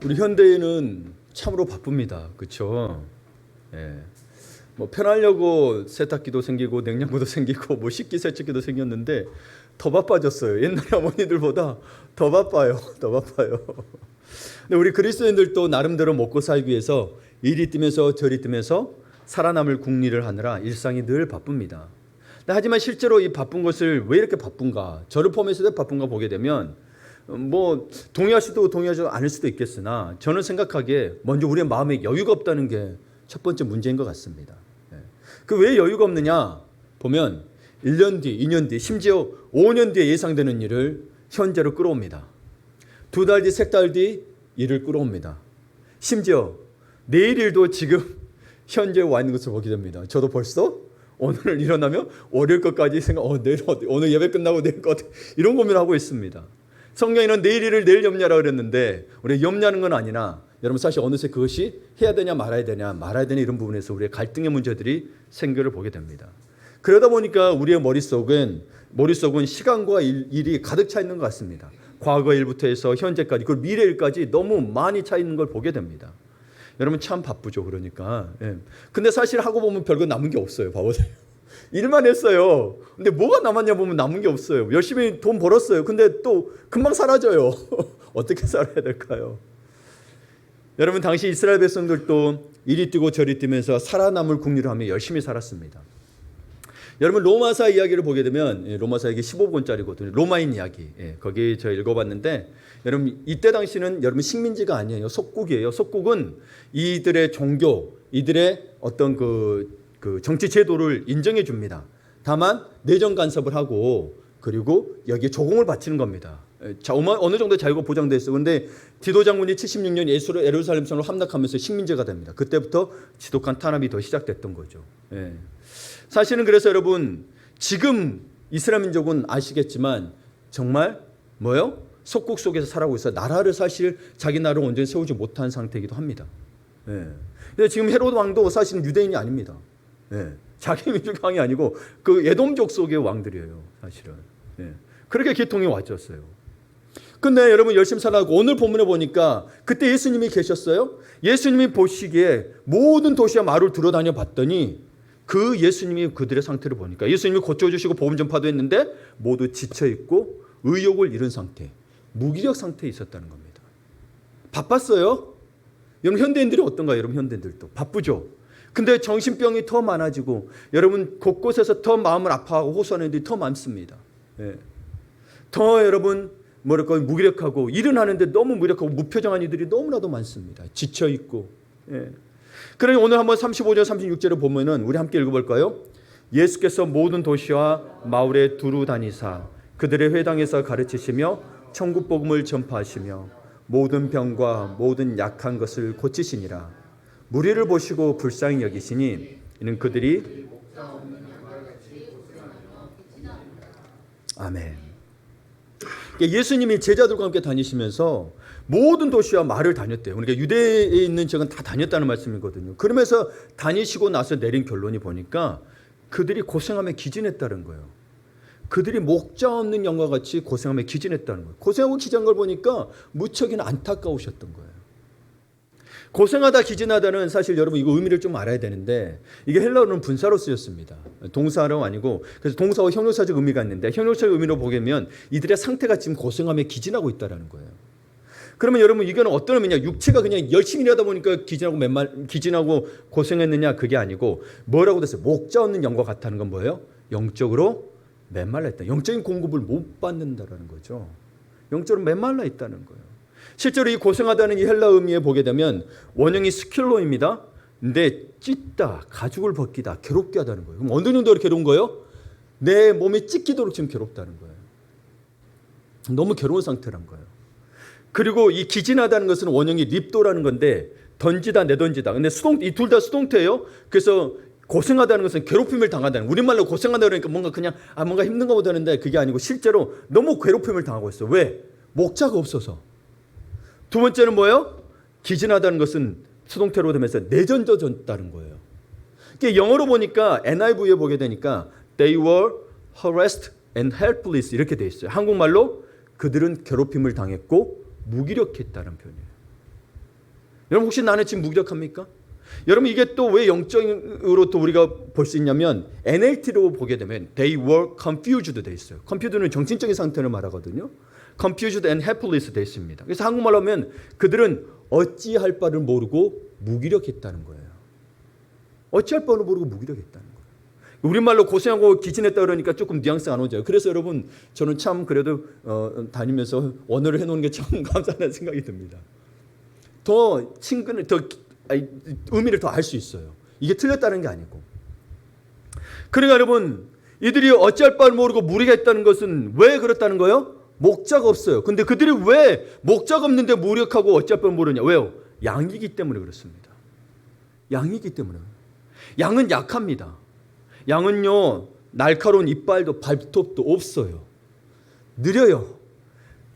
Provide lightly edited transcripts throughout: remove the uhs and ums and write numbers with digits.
우리 현대인은 참으로 바쁩니다. 그렇죠? 예. 뭐 편하려고 세탁기도 생기고 냉장고도 생기고 뭐 식기세척기도 생겼는데 더 바빠졌어요. 옛날에 어머니들보다 더 바빠요. 더 바빠요. 근데 우리 그리스도인들도 나름대로 먹고 살기 위해서 이리 뛰면서 저리 뛰면서 살아남을 궁리를 하느라 일상이 늘 바쁩니다. 하지만 실제로 이 바쁜 것을 왜 이렇게 바쁜가, 저를 포함해서 왜 바쁜가 보게 되면 뭐 동의할 수도 동의하지 않을 수도 있겠으나 저는 생각하기에 먼저 우리의 마음에 여유가 없다는 게 첫 번째 문제인 것 같습니다. 그 왜 여유가 없느냐 보면 1년 뒤, 2년 뒤, 심지어 5년 뒤에 예상되는 일을 현재로 끌어옵니다. 2달 뒤, 3달 뒤 일을 끌어옵니다. 심지어 내일 일도 지금 현재 와 있는 것을 보게 됩니다. 저도 벌써 오늘 일어나면 월요일 것까지 내일 오늘 예배 끝나고 내일 것 이런 고민을 하고 있습니다. 성경에는 내일 일을 내일 염려하라 그랬는데 우리 염려하는 건 아니나 여러분 사실 어느새 그것이 해야 되냐 말아야 되냐 이런 부분에서 우리의 갈등의 문제들이 생겨를 보게 됩니다. 그러다 보니까 우리의 머릿속은 시간과 일이 가득 차 있는 것 같습니다. 과거 일부터 해서 현재까지 그리고 미래 일까지 너무 많이 차 있는 걸 보게 됩니다. 여러분 참 바쁘죠. 그러니까. 예. 근데 사실 하고 보면 별거 남은 게 없어요. 봐보세요. 일만 했어요. 근데 뭐가 남았냐 보면 남은 게 없어요. 열심히 돈 벌었어요. 근데 또 금방 사라져요. 어떻게 살아야 될까요? 여러분 당시 이스라엘 백성들도 이리 뛰고 저리 뛰면서 살아남을 궁리를 하며 열심히 살았습니다. 여러분 로마서 이야기를 보게 되면 로마서 이게 15권짜리거든요. 로마인 이야기. 거기 저 읽어봤는데 여러분 이때 당시는 여러분 식민지가 아니에요. 속국이에요. 속국은 이들의 종교, 이들의 어떤 그 정치 제도를 인정해 줍니다. 다만 내정 간섭을 하고 그리고 여기에 조공을 바치는 겁니다. 자, 어느 정도 자유가 보장되어 있어요. 그런데 디도 장군이 76년 예루살렘 성을 함락하면서 식민지가 됩니다. 그때부터 지독한 탄압이 더 시작됐던 거죠. 예. 사실은 그래서 여러분 지금 이스라엘 민족은 아시겠지만 정말 뭐요? 속국 속에서 살아가고 있어요. 나라를 사실 자기 나라를 온전히 세우지 못한 상태이기도 합니다. 예. 근데 지금 헤로드 왕도 사실은 유대인이 아닙니다. 예. 자기 민족 왕이 아니고 그 에돔족 속의 왕들이에요. 사실은. 예. 그렇게 계통이 왔었어요. 근데 여러분 열심히 살아가고 오늘 본문에 보니까 그때 예수님이 계셨어요. 예수님이 보시기에 모든 도시와 마을을 들어다녀 봤더니 그 예수님이 그들의 상태를 보니까 예수님이 고쳐주시고 복음 전파도 했는데 모두 지쳐있고 의욕을 잃은 상태, 무기력 상태에 있었다는 겁니다. 바빴어요. 여러분 현대인들이 어떤가요? 여러분 현대인들도 바쁘죠. 근데 정신병이 더 많아지고 여러분 곳곳에서 더 마음을 아파하고 호소하는 일이 더 많습니다. 예. 더 여러분 무기력하고 일은 하는데 너무 무기력하고 무표정한 이들이 너무나도 많습니다. 지쳐있고. 예. 그러니 오늘 한번 35절 36절을 보면은 우리 함께 읽어볼까요? 예수께서 모든 도시와 마을에 두루 다니사 그들의 회당에서 가르치시며 천국 복음을 전파하시며 모든 병과 모든 약한 것을 고치시니라. 무리를 보시고 불쌍히 여기시니 이는 그들이 아멘. 예수님이 제자들과 함께 다니시면서 모든 도시와 마을을 다녔대요. 그러니까 유대에 있는 지역은 다 다녔다는 말씀이거든요. 그러면서 다니시고 나서 내린 결론이 보니까 그들이 고생하며 기진했다는 거예요. 그들이 목자 없는 영과 같이 고생하며 기진했다는 거예요. 고생하고 기진한 걸 보니까 무척이나 안타까우셨던 거예요. 고생하다 기진하다는 사실 여러분 이거 의미를 좀 알아야 되는데 이게 헬라어로는 분사로 쓰였습니다. 동사로 아니고 그래서 동사와 형용사적 의미가 있는데 형용사적 의미로 보면 이들의 상태가 지금 고생하며 기진하고 있다는 거예요. 그러면 여러분 이거는 어떤 의미냐? 육체가 그냥 열심히 일하다 보니까 기진하고 고생했느냐 그게 아니고 뭐라고 됐어요? 목자 없는 영과 같다는 건 뭐예요? 영적으로 메말라 있다. 영적인 공급을 못 받는다라는 거죠. 영적으로 메말라 있다는 거예요. 실제로 이 고생하다는 이 헬라 의미에 보게 되면 원형이 스킬로입니다. 근데 찢다, 가죽을 벗기다, 괴롭게 하다는 거예요. 그럼 어느 정도로 괴로운 거예요? 내 몸이 찢기도록 지금 괴롭다는 거예요. 너무 괴로운 상태란 거예요. 그리고 이 기진하다는 것은 원형이 립도라는 건데 던지다, 내던지다. 근데 이 둘 다 수동태예요. 그래서 고생하다는 것은 괴롭힘을 당한다는. 우리말로 고생한다 그러니까 뭔가 그냥 뭔가 힘든 거 보다는데 그게 아니고 실제로 너무 괴롭힘을 당하고 있어. 왜? 목자가 없어서. 두 번째는 뭐예요? 기진하다는 것은 수동태로 되면서 내던져졌다는 거예요. 이게 영어로 보니까 NIV에 보게 되니까 they were harassed and helpless 이렇게 돼 있어요. 한국말로 그들은 괴롭힘을 당했고 무기력했다는 표현이에요. 여러분 혹시 나는 지금 무기력합니까? 여러분 이게 또 왜 영적으로 또 우리가 볼 수 있냐면 NLT로 보게 되면 they were confused 돼 있어요. confused는 정신적인 상태를 말하거든요. confused and helpless 돼 있습니다. 그래서 한국말로 하면 그들은 어찌할 바를 모르고 무기력했다는 거예요. 어찌할 바를 모르고 무기력했다는 거예요. 우리말로 고생하고 기진했다 그러니까 조금 뉘앙스가 안 오죠. 그래서 여러분 저는 참 그래도 다니면서 언어를 해놓는 게 참 감사하다는 생각이 듭니다. 더 친근을 더 의미를 더 알 수 있어요. 이게 틀렸다는 게 아니고. 그러니까 여러분 이들이 어찌할 바를 모르고 무력했다는 것은 왜 그렇다는 거예요? 목자가 없어요. 근데 그들이 왜 목자가 없는데 무력하고 어찌할 바를 모르냐? 왜요? 양이기 때문에 그렇습니다. 양이기 때문에. 양은 약합니다. 양은요 날카로운 이빨도 발톱도 없어요. 느려요.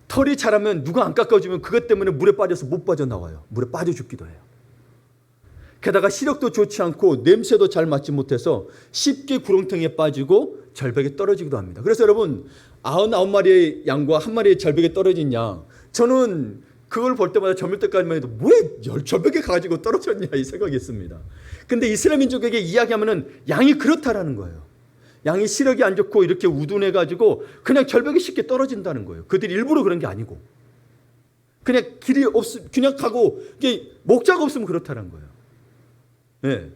털이 자라면 누가 안 깎아주면 그것 때문에 물에 빠져서 못 빠져나와요. 물에 빠져 죽기도 해요. 게다가 시력도 좋지 않고 냄새도 잘 맡지 못해서 쉽게 구렁텅이에 빠지고 절벽에 떨어지기도 합니다. 그래서 여러분 99마리의 양과 한 마리의 절벽에 떨어진 양, 저는 그걸 볼 때마다 저물 때까지만 해도 왜 절벽에 가지고 떨어졌냐 이 생각이 있습니다. 근데 이스라엘 민족에게 이야기하면은 양이 그렇다라는 거예요. 양이 시력이 안 좋고 이렇게 우둔해가지고 그냥 절벽에 쉽게 떨어진다는 거예요. 그들이 일부러 그런 게 아니고 그냥 길이 그냥 가고 이게 목자가 없으면 그렇다는 거예요. 네.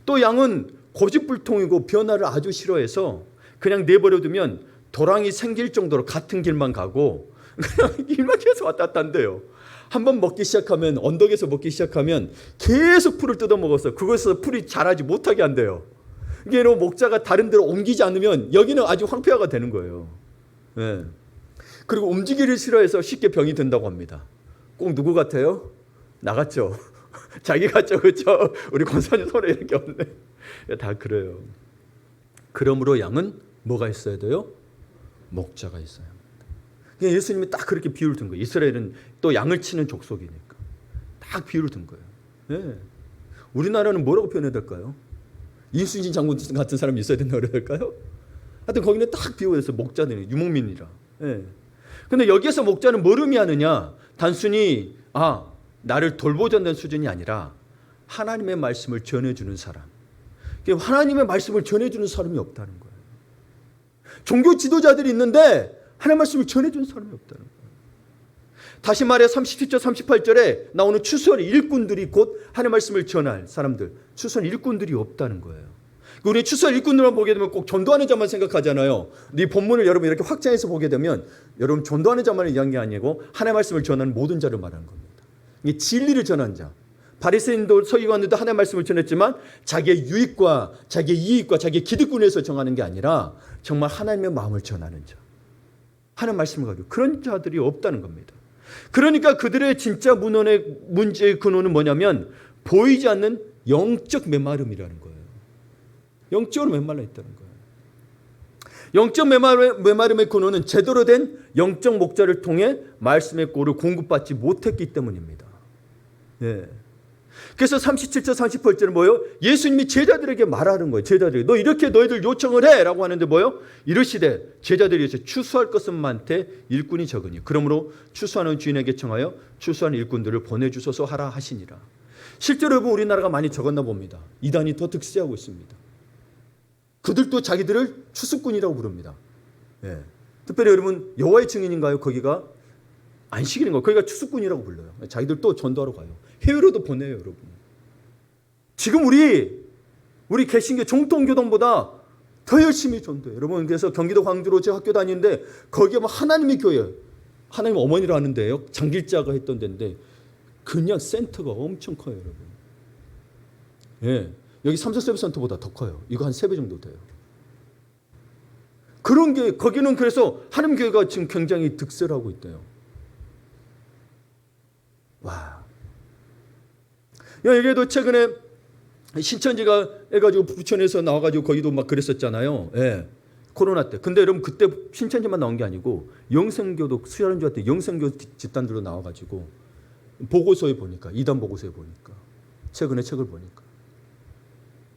또 양은 고집불통이고 변화를 아주 싫어해서 그냥 내버려두면 도랑이 생길 정도로 같은 길만 가고 그냥 길만 계속 왔다 갔다 한대요. 한번 먹기 시작하면 언덕에서 먹기 시작하면 계속 풀을 뜯어먹어서 그것에서 풀이 자라지 못하게 한대요. 이게 목자가 다른 데로 옮기지 않으면 여기는 아주 황폐화가 되는 거예요. 네. 그리고 움직이기를 싫어해서 쉽게 병이 든다고 합니다. 꼭 누구 같아요? 나 같죠? 자기 같죠? 그렇죠? 우리 권사님 손에 이렇게 없네. 다 그래요. 그러므로 양은 뭐가 있어야 돼요? 목자가 있어야 합니다. 예수님이 딱 그렇게 비유를 든 거예요. 이스라엘은 또 양을 치는 족속이니까. 딱 비유를 든 거예요. 네. 우리나라는 뭐라고 표현해야 될까요? 이순신 장군 같은 사람이 있어야 된다고 그래야 될까요? 하여튼 거기는 딱 비유해서 목자들이 유목민이라. 네. 근데 여기에서 목자는 뭘 의미하느냐? 단순히 나를 돌보자는 수준이 아니라 하나님의 말씀을 전해주는 사람. 하나님의 말씀을 전해주는 사람이 없다는 거예요. 종교 지도자들이 있는데 하나님의 말씀을 전해주는 사람이 없다는 거예요. 다시 말해 37절 38절에 나오는 추수한 일꾼들이 곧 하나님의 말씀을 전할 사람들, 추수한 일꾼들이 없다는 거예요. 우리 추수한 일꾼들만 보게 되면 꼭 전도하는 자만 생각하잖아요. 이 본문을 여러분 이렇게 확장해서 보게 되면 여러분 전도하는 자만을 얘기한 게 아니고 하나님의 말씀을 전하는 모든 자를 말하는 겁니다. 이게 진리를 전하는 자. 바리새인도 서기관들도 하나님의 말씀을 전했지만 자기의 유익과 자기의 이익과 자기의 기득권에서 정하는 게 아니라 정말 하나님의 마음을 전하는 자. 하나님의 말씀을 가지고 그런 자들이 없다는 겁니다. 그러니까 그들의 진짜 문제의 근원은 뭐냐면 보이지 않는 영적 메마름이라는 거예요. 영적으로 메말라 있다는 거예요. 영적 메마름의 근원은 제대로 된 영적 목자를 통해 말씀의 꼴을 공급받지 못했기 때문입니다. 예. 그래서 37절 38절은 뭐예요? 예수님이 제자들에게 말하는 거예요. 제자들에게 너 이렇게 너희들 요청을 해 라고 하는데 뭐예요? 이르시되 제자들이 이제 추수할 것은 많되 일꾼이 적으니 그러므로 추수하는 주인에게 청하여 추수하는 일꾼들을 보내주소서 하라 하시니라. 실제로 여러분 우리나라가 많이 적었나 봅니다. 이단이 더 득세하고 있습니다. 그들도 자기들을 추수꾼이라고 부릅니다. 예. 특별히 여러분 여호와의 증인인가요? 거기가 안식일인가요? 거기가 추수꾼이라고 불러요. 자기들 또 전도하러 가요. 해외로도 보내요, 여러분. 지금 우리 개신교 정통교동보다 더 열심히 전도해요. 여러분 그래서 경기도 광주로 제가 학교 다니는데 거기에 뭐 하나님의 교회, 하나님 어머니라 하는데요. 장길자가 했던 데인데 그냥 센터가 엄청 커요, 여러분. 예. 여기 삼성서비스센터보다 더 커요. 이거 한 3배 정도 돼요. 그런 게 거기는 그래서 하나님 교회가 지금 굉장히 득세를 하고 있대요. 와. 여기에도 최근에 신천지가 해가지고 부천에서 나와가지고 거기도 막 그랬었잖아요. 예. 코로나 때. 근데 여러분 그때 신천지만 나온 게 아니고 영생교도 수혈한 줄 알았더니 영생교 집단들로 나와가지고 보고서에 보니까 이단 보고서에 보니까 최근에 책을 보니까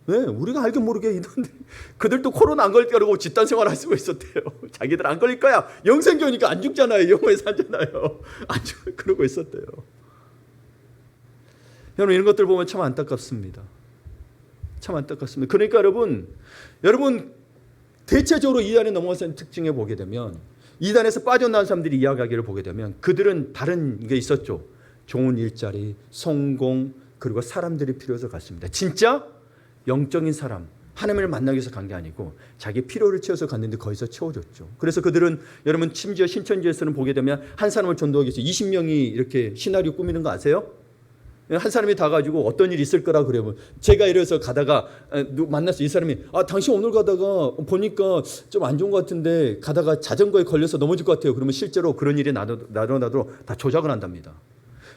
왜 우리가 알게 모르게 이단들이 그들도 코로나 안 걸릴 거라고 집단 생활을 쓰고 있었대요. 자기들 안 걸릴 거야. 영생교니까 안 죽잖아요. 영원히 살잖아요. 안 죽 그러고 있었대요. 여러분 이런 것들 보면 참 안타깝습니다. 참 안타깝습니다. 그러니까 여러분 대체적으로 이단에 넘어가는 특징에 보게 되면 이단에서 빠져나온 사람들이 이야기하기를 보게 되면 그들은 다른 게 있었죠. 좋은 일자리, 성공, 그리고 사람들이 필요해서 갔습니다. 진짜 영적인 사람, 하나님을 만나기 위해서 간 게 아니고 자기 필요를 채워서 갔는데 거기서 채워줬죠. 그래서 그들은 여러분 심지어 신천지에서는 보게 되면 한 사람을 전도하기 위해서 20명이 이렇게 시나리오 꾸미는 거 아세요? 한 사람이 다 가지고 어떤 일이 있을 거라 그래요. 제가 이래서 가다가 만났어요. 이 사람이 당신 오늘 가다가 보니까 좀 안 좋은 것 같은데 가다가 자전거에 걸려서 넘어질 것 같아요. 그러면 실제로 그런 일이 나도 다 조작을 한답니다.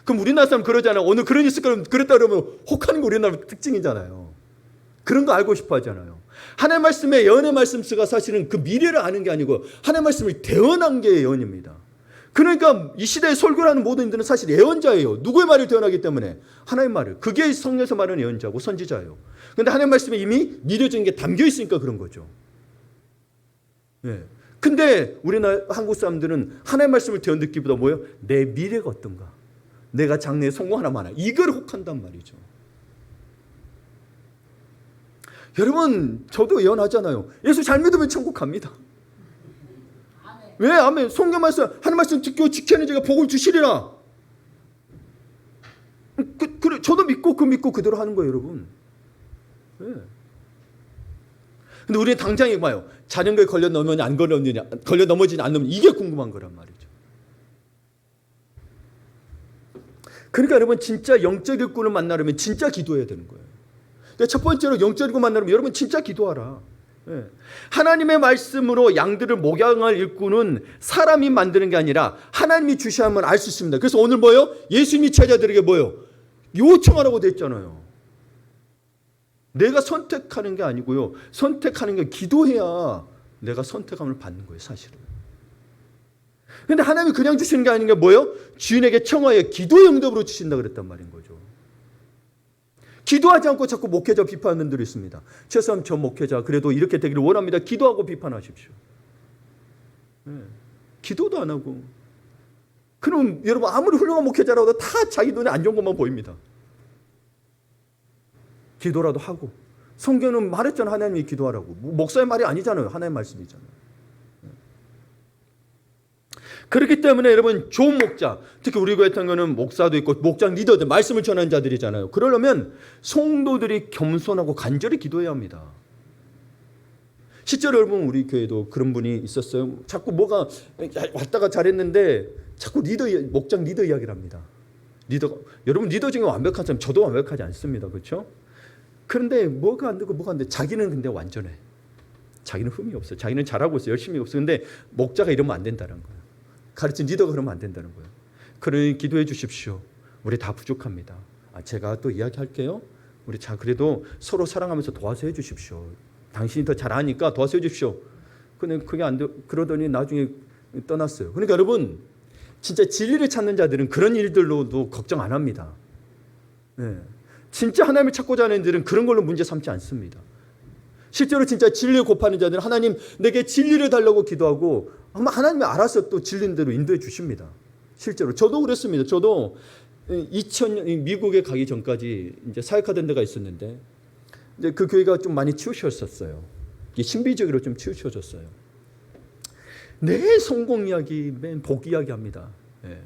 그럼 우리나라 사람 그러잖아요. 오늘 그런 일이 있을 거면 그랬다 그러면 혹하는 게 우리나라 특징이잖아요. 그런 거 알고 싶어 하잖아요. 하나님 말씀의 예언의 말씀수가 사실은 그 미래를 아는 게 아니고 하나님 말씀을 대언한 게 예언입니다. 그러니까 이 시대에 설교를 하는 모든 이들은 사실 예언자예요. 누구의 말을 대언하기 때문에? 하나님 말을. 그게 성경에서 말하는 예언자고 선지자예요. 그런데 하나님 말씀에 이미 미래적인 게 담겨 있으니까 그런 거죠. 예. 근데 우리나라 한국 사람들은 하나님 말씀을 대언 듣기보다 뭐예요? 내 미래가 어떤가? 내가 장래에 성공하나 마나. 이걸 혹한단 말이죠. 여러분 저도 예언하잖아요. 예수 잘 믿으면 천국 갑니다. 왜? 아멘. 성경 말씀, 하나님 말씀 듣고 지키는 제가 복을 주시리라. 그래, 저도 믿고 그대로 하는 거예요, 여러분. 네. 근데 우리는 당장에 봐요. 자전거에 걸려 넘느냐, 안 걸려 넘느냐, 걸려 넘어지냐, 안 넘느냐, 이게 궁금한 거란 말이죠. 그러니까 여러분, 진짜 영적 일꾼을 만나려면 진짜 기도해야 되는 거예요. 그러니까 첫 번째로 영적 일꾼 만나려면 여러분 진짜 기도하라. 예. 하나님의 말씀으로 양들을 목양할 일꾼은 사람이 만드는 게 아니라 하나님이 주시하면 알 수 있습니다. 그래서 오늘 뭐예요? 예수님이 제자들에게 뭐예요? 요청하라고 돼 있잖아요. 내가 선택하는 게 아니고요. 선택하는 게 기도해야 내가 선택함을 받는 거예요, 사실은. 그런데 하나님이 그냥 주시는 게 아닌 게 뭐예요? 주인에게 청하여 기도의 응답으로 주신다 그랬단 말인 거죠. 기도하지 않고 자꾸 목회자 비판하는 분들이 있습니다. 최소한 저 목회자 그래도 이렇게 되기를 원합니다. 기도하고 비판하십시오. 네. 기도도 안 하고. 그럼 여러분 아무리 훌륭한 목회자라도 다 자기 눈에 안 좋은 것만 보입니다. 기도라도 하고. 성경은 말했잖아요. 하나님이 기도하라고. 목사의 말이 아니잖아요. 하나님의 말씀이잖아요. 그렇기 때문에 여러분 좋은 목자, 특히 우리 교회 같은 경우는 목사도 있고 목장 리더들, 말씀을 전하는 자들이잖아요. 그러려면 성도들이 겸손하고 간절히 기도해야 합니다. 실제로 여러분 우리 교회도 그런 분이 있었어요. 자꾸 뭐가 왔다가 잘했는데 자꾸 목장 리더 이야기를 합니다. 여러분 리더 중에 완벽한 사람, 저도 완벽하지 않습니다. 그렇죠? 그런데 뭐가 안 되고 뭐가 안 돼. 자기는 근데 완전해. 자기는 흠이 없어요. 자기는 잘하고 있어요. 열심히 하고 있어요. 근데 목자가 이러면 안 된다는 거예요. 가르친 리더가 그러면 안 된다는 거예요. 그러니 기도해 주십시오. 우리 다 부족합니다. 제가 또 이야기할게요. 우리 그래도 서로 사랑하면서 도와서 해 주십시오. 당신이 더 잘하니까 도와서 해 주십시오. 근데 그게 안 돼. 그러더니 나중에 떠났어요. 그러니까 여러분 진짜 진리를 찾는 자들은 그런 일들로도 걱정 안 합니다. 네. 진짜 하나님을 찾고자 하는 자들은 그런 걸로 문제 삼지 않습니다. 실제로 진짜 진리를 곱하는 자들은 하나님 내게 진리를 달라고 기도하고 아마 하나님이 알아서 또 진리는 대로 인도해 주십니다. 실제로 저도 그랬습니다. 저도 2000년 미국에 가기 전까지 이제 사역하던 데가 있었는데 이제 그 교회가 좀 많이 치우쳤었어요. 신비적으로 좀 치우쳐졌어요. 내 성공 이야기, 맨 복 이야기 합니다. 예.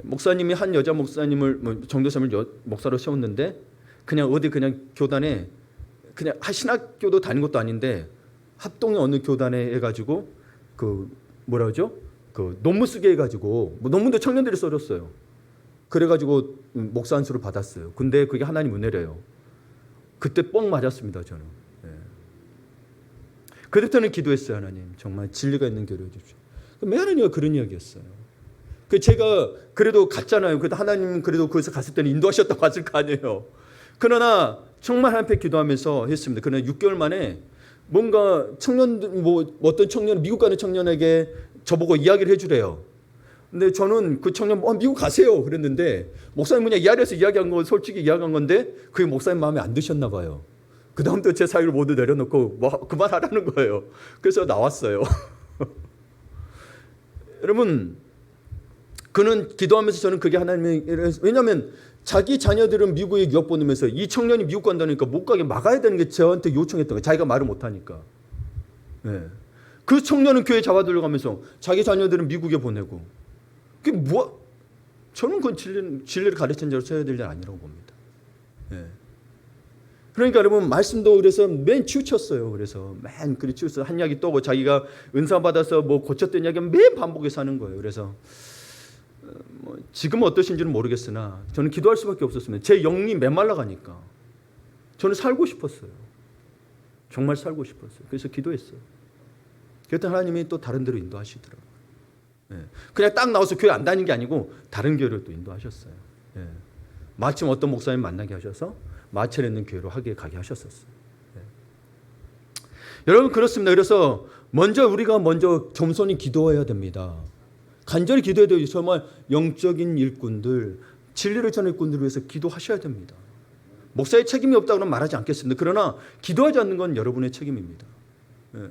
목사님이 한 여자 목사님을 전도사님을 목사로 세웠는데 그냥 어디 그냥 교단에 그냥 신학교도 다닌 것도 아닌데 합동의 어느 교단에 해가지고 그 뭐라 그러죠? 그 논문 쓰게 해가지고 논문도 청년들이 써줬어요. 그래가지고 목사 안수를 받았어요. 근데 그게 하나님 은혜래요. 그때 뻥 맞았습니다. 저는. 예. 그때부터는 기도했어요. 하나님 정말 진리가 있는 교회를 해주십시오. 메아리가 그런 이야기였어요. 그 제가 그래도 갔잖아요. 그래도 하나님은 그래도 거기서 갔을 때는 인도하셨다고 갔을 거 아니에요. 그러나 정말 하나님 앞에 기도하면서 했습니다. 그러나 6개월 만에 뭔가 어떤 청년, 미국 가는 청년에게 저보고 이야기를 해주래요. 근데 저는 그 청년, 미국 가세요. 그랬는데, 목사님 그냥 이 자리에서 이야기한 거, 솔직히 이야기한 건데, 그게 목사님 마음에 안 드셨나 봐요. 그다음부터 제 사역을 모두 내려놓고, 그만하라는 거예요. 그래서 나왔어요. 여러분, 그는 기도하면서 저는 그게 하나님의, 왜냐하면 자기 자녀들은 미국에 유학 보내면서 이 청년이 미국 간다니까 못 가게 막아야 되는 게 저한테 요청했던 거예요. 자기가 말을 못하니까. 예. 그 청년은 교회 잡아들여가면서 자기 자녀들은 미국에 보내고. 그게 뭐? 저는 그건 진리를 가르친 자로 써야 될 일 아니라고 봅니다. 예. 그러니까 여러분 말씀도 그래서 맨 치우쳤어요. 그래서 맨 그리 치우쳐 한 이야기 또 자기가 은사 받아서 뭐 고쳤던 이야기 맨 반복해서 하는 거예요. 그래서 뭐 지금은 어떠신지는 모르겠으나 저는 기도할 수밖에 없었습니다. 제 영이 메말라 가니까 저는 살고 싶었어요. 정말 살고 싶었어요. 그래서 기도했어요. 그랬더니 하나님이 또 다른 데로 인도하시더라고요. 예. 그냥 딱 나와서 교회 안 다니는 게 아니고 다른 교회로 또 인도하셨어요. 예. 마침 어떤 목사님 만나게 하셔서 마천에 있는 교회로 가게 하셨었어요. 예. 여러분 그렇습니다. 그래서 우리가 먼저 겸손히 기도해야 됩니다. 간절히 기도해야 돼요. 정말 영적인 일꾼들, 진리를 전할 일꾼들을 위해서 기도하셔야 됩니다. 목사의 책임이 없다고는 말하지 않겠습니다. 그러나 기도하지 않는 건 여러분의 책임입니다. 예.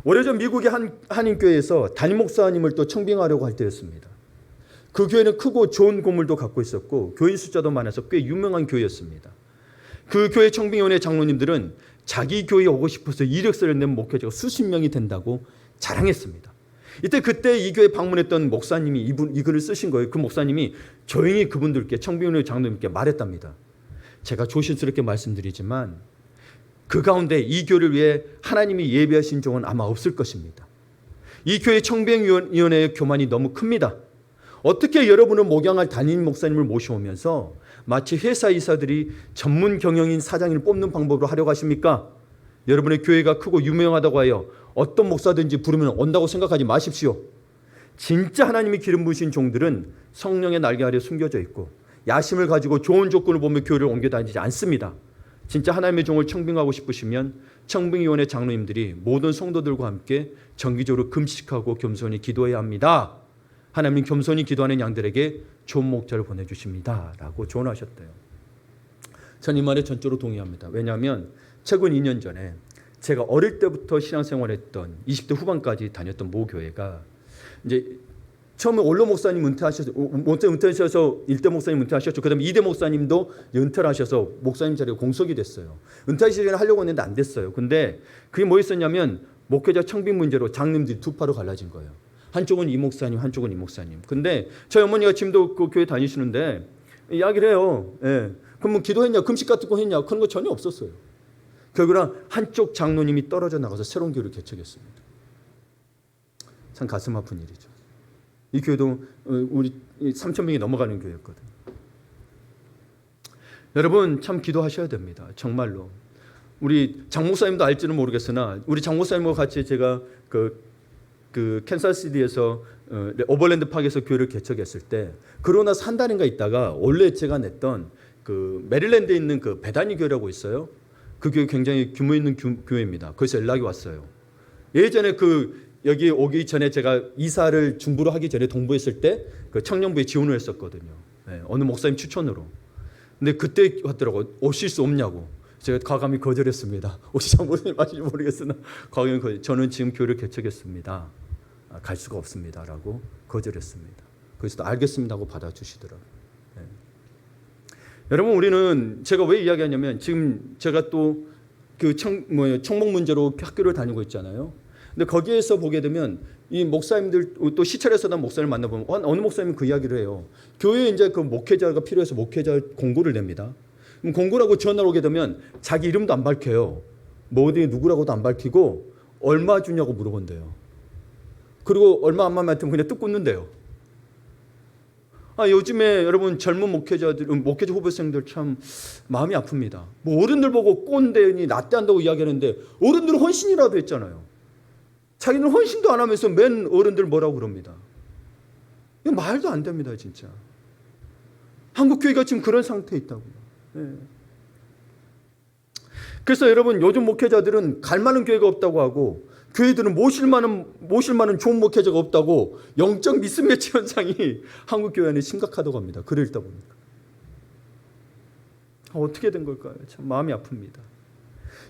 오래전 미국의 한인교회에서 담임 목사님을 또 청빙하려고 할 때였습니다. 그 교회는 크고 좋은 건물도 갖고 있었고 교인 숫자도 많아서 꽤 유명한 교회였습니다. 그 교회 청빙위원회 장로님들은 자기 교회에 오고 싶어서 이력서를 낸 목회자가 수십 명이 된다고 자랑했습니다. 그때 이 교회 방문했던 목사님이 이 글을 쓰신 거예요. 그 목사님이 조용히 그분들께 청빙위원회 장로님께 말했답니다. 제가 조심스럽게 말씀드리지만 그 가운데 이 교회를 위해 하나님이 예비하신 종은 아마 없을 것입니다. 이 교회 청빙위원회의 교만이 너무 큽니다. 어떻게 여러분을 목양할 담임 목사님을 모셔오면서 마치 회사 이사들이 전문 경영인 사장을 뽑는 방법으로 하려고 하십니까? 여러분의 교회가 크고 유명하다고 하여 어떤 목사든지 부르면 온다고 생각하지 마십시오. 진짜 하나님이 기름 부으신 종들은 성령의 날개 아래 숨겨져 있고 야심을 가지고 좋은 조건을 보며 교회를 옮겨 다니지 않습니다. 진짜 하나님의 종을 청빙하고 싶으시면 청빙위원회 장로님들이 모든 성도들과 함께 정기적으로 금식하고 겸손히 기도해야 합니다. 하나님 겸손히 기도하는 양들에게 좋은 목자를 보내주십니다. 라고 조언하셨대요. 전 이 말에 전적으로 동의합니다. 왜냐하면 최근 2년 전에 제가 어릴 때부터 신앙생활했던 20대 후반까지 다녔던 모 교회가 이제 처음에 원로 목사님 은퇴하셔서 1대 목사님 은퇴하셨죠. 그다음에 2대 목사님도 은퇴를 하셔서 목사님 자리가 공석이 됐어요. 은퇴하시기 전에 하려고 했는데 안 됐어요. 근데 그게 뭐 있었냐면 목회자 청빙 문제로 장님들이 두 파로 갈라진 거예요. 한쪽은 이 목사님, 한쪽은 이 목사님. 근데 저희 어머니가 지금도 그 교회 다니시는데 이야기를 해요. 예. 그럼 뭐 기도했냐, 금식 같은 거 했냐, 그런 거 전혀 없었어요. 결국은 한쪽 장로님이 떨어져 나가서 새로운 교회를 개척했습니다. 참 가슴 아픈 일이죠. 이 교회도 우리 3,000명이 넘어가는 교회였거든요. 여러분 참 기도하셔야 됩니다. 정말로. 우리 장 목사님도 알지는 모르겠으나 우리 장 목사님과 같이 제가 그 캔사스시티에서 오버랜드 파크에서 교회를 개척했을 때 그러고 나서 한 달인가 있다가 원래 제가 냈던 그 메릴랜드에 있는 그 베다니 교회라고 있어요. 그 교회 굉장히 규모 있는 교회입니다. 거기서 연락이 왔어요. 예전에 여기 오기 전에 제가 이사를 중부로 하기 전에 동부했을 때 그 청년부에 지원을 했었거든요. 네, 어느 목사님 추천으로. 근데 그때 왔더라고. 오실 수 없냐고. 제가 과감히 거절했습니다. 오시장 무슨 말인지 모르겠으나 과감히 저는 지금 교회를 개척했습니다. 갈 수가 없습니다라고 거절했습니다. 그래서 알겠습니다 하고 받아주시더라고요. 네. 여러분 우리는 제가 왜 이야기하냐면 지금 제가 또 그 청목 문제로 학교를 다니고 있잖아요. 근데 거기에서 보게 되면 이 목사님들 또 시찰에서 난 목사님을 만나보면 어느 목사님은 그 이야기를 해요. 교회에 이제 그 목회자가 필요해서 목회자 공고를 냅니다. 그럼 공고라고 전화 오게 되면 자기 이름도 안 밝혀요. 뭐 어디 누구라고도 안 밝히고 얼마 주냐고 물어본대요. 그리고 얼마 안 맞으면 그냥 뚝 끊는데요. 요즘에 여러분 젊은 목회자 후보생들 참 마음이 아픕니다. 뭐 어른들 보고 꼰대니 라떼한다고 이야기하는데 어른들은 헌신이라도 했잖아요. 자기는 헌신도 안 하면서 맨 어른들 뭐라고 그럽니다. 이거 말도 안 됩니다, 진짜. 한국 교회가 지금 그런 상태에 있다고요. 네. 그래서 여러분 요즘 목회자들은 갈 만한 교회가 없다고 하고 교회들은 모실 만한 좋은 목회자가 없다고 영적 미스매치 현상이 한국 교회 안에 심각하다고 합니다. 글을 읽다 보니까. 어떻게 된 걸까요? 참 마음이 아픕니다.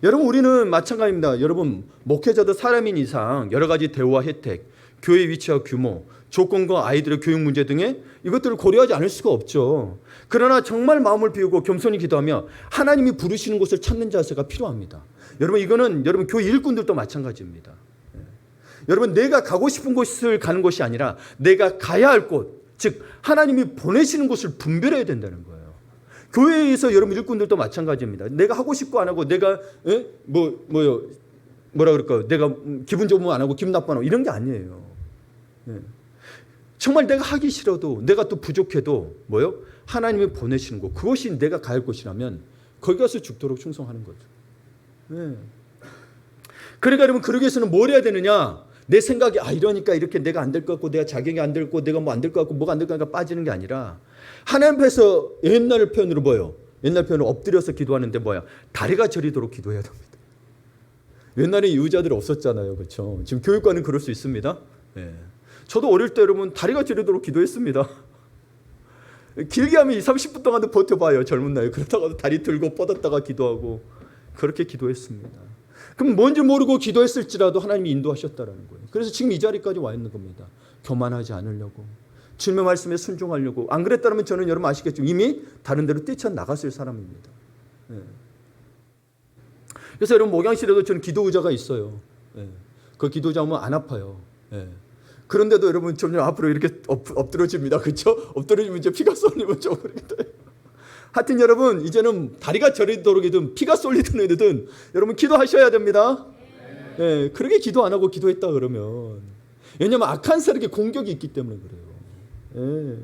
여러분 우리는 마찬가지입니다. 여러분 목회자도 사람인 이상 여러 가지 대우와 혜택, 교회의 위치와 규모, 조건과 아이들의 교육 문제 등의 이것들을 고려하지 않을 수가 없죠. 그러나 정말 마음을 비우고 겸손히 기도하며 하나님이 부르시는 곳을 찾는 자세가 필요합니다. 여러분 이거는 여러분 교회 일꾼들도 마찬가지입니다. 여러분 내가 가고 싶은 곳을 가는 것이 아니라 내가 가야 할 곳, 즉 하나님이 보내시는 곳을 분별해야 된다는 거예요. 교회에서 여러분 일꾼들도 마찬가지입니다. 내가 하고 싶고 안 하고 내가 뭐라 그럴까요? 내가 기분 좋으면 안 하고 기분 나쁘면 안 하고 이런 게 아니에요. 정말 내가 하기 싫어도 내가 또 부족해도 하나님이 보내시는 곳, 그것이 내가 갈 곳이라면 거기 가서 죽도록 충성하는 거죠. 그러니까 여러분 그러기 위해서는 뭘 해야 되느냐? 내 생각이 이러니까 이렇게 내가 안 될 것 같고 내가 자격이 안 될 것 같고 내가 뭐 안 될 것 같고 뭐가 안 될 것 같고 빠지는 게 아니라 하나님 앞에서 옛날 표현으로 옛날 표현으로 엎드려서 기도하는데 다리가 저리도록 기도해야 됩니다. 옛날에 유자들이 없었잖아요. 그렇죠? 지금 교육과는 그럴 수 있습니다. 저도 어릴 때 여러분 다리가 저리도록 기도했습니다. 길게 하면 30분 동안도 버텨봐요. 젊은 나이에. 그러다가도 다리 들고 뻗었다가 기도하고 그렇게 기도했습니다. 그럼 뭔지 모르고 기도했을지라도 하나님이 인도하셨다라는 거예요. 그래서 지금 이 자리까지 와 있는 겁니다. 교만하지 않으려고, 주님의 말씀에 순종하려고. 안 그랬다면 저는 여러분 아시겠죠? 이미 다른 데로 뛰쳐나갔을 사람입니다. 그래서 여러분 목양실에도 저는 기도 의자가 있어요. 그 기도 의자 오면 안 아파요. 그런데도 여러분 점점 앞으로 이렇게 엎드려집니다. 그렇죠? 엎드려지면 이제 피가 쏠리면 좀 그렇게 돼요. 하여튼 여러분 이제는 다리가 저리도록이든 피가 쏠리든 애든 여러분 기도하셔야 됩니다. 그렇게 기도 안 하고 기도했다 그러면, 왜냐하면 악한 세력의 공격이 있기 때문에 그래요.